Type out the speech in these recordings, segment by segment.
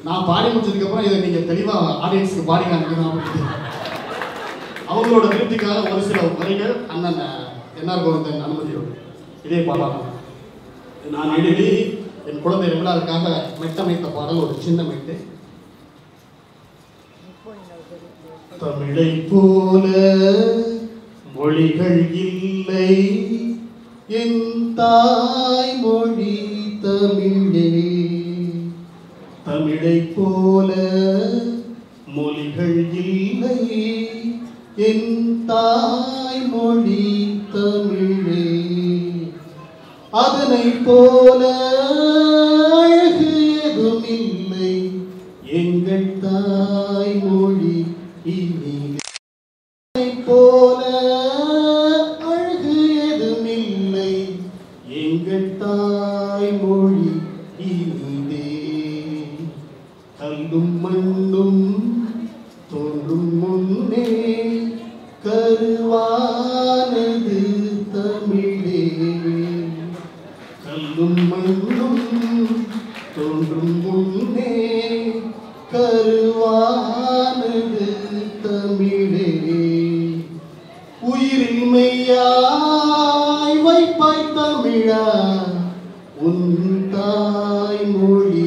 நான் பாடி முடிச்சதுக்கப்புறம் இதை நீங்கள் தெளிவாக ஆடியன்ஸுக்கு பாடி காமிக்கணும். அவங்களோட திருப்திக்காக ஒரு சில வரிகள் அண்ணன் என்ஆர் கோவிந்தன் அனுமதியோடு இதே பாடலாம். நான் எழுதி என் குழந்தை ரெகுலருக்காக மெட்டமைத்த பாடல் ஒரு சின்ன மெட்டு. தமிழை போல மொழிகள் இல்லை, என் தாய் மொழி தமிழே. தமிழை போல மொழிகள் இல்லை, என் தாய் மொழி தமிழே. அதனை போல அழகு எதுவும் இல்லை, எங்கள் தாய் மொழி இனிலே. அதனை போல அழகு எதுவும் இல்லை, எங்கள் தாய் மொழி இனிலே. கல்லும் மண்ணும் தோன்றும் முன்னே கருவானது தமிழே. கல்லும் மண்ணும் தோன்றும் முன்னே கருவானது தமிழே. உயிரில் மெய்யாய் வைப்பாய் தமிழா, உன் தாய் மொழி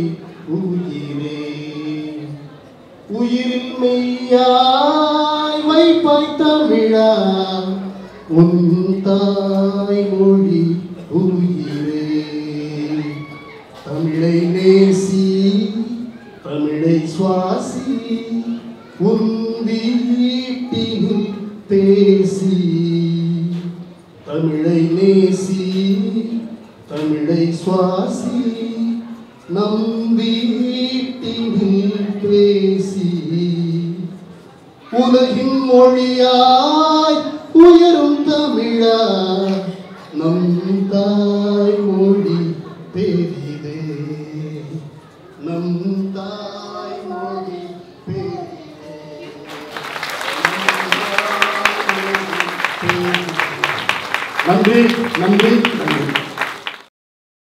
உயிரே. உயிரில் மெய்யாய் வைப்பாய் தமிழா, உன் தாய் மொழி உயிரே. தமிழை நேசி, தமிழை சுவாசி, உன் வீட்டினில் பேசி. தமிழை நேசி, தமிழை சுவாசி, நம் வீட்டினில் பேசி. உலகின் மொழியாய் உயரும் தமிழா, நம் தாய் மொழி பெரிதே. நம் தாய் மொழி பெரிதே. நன்றி நன்றி நன்றி.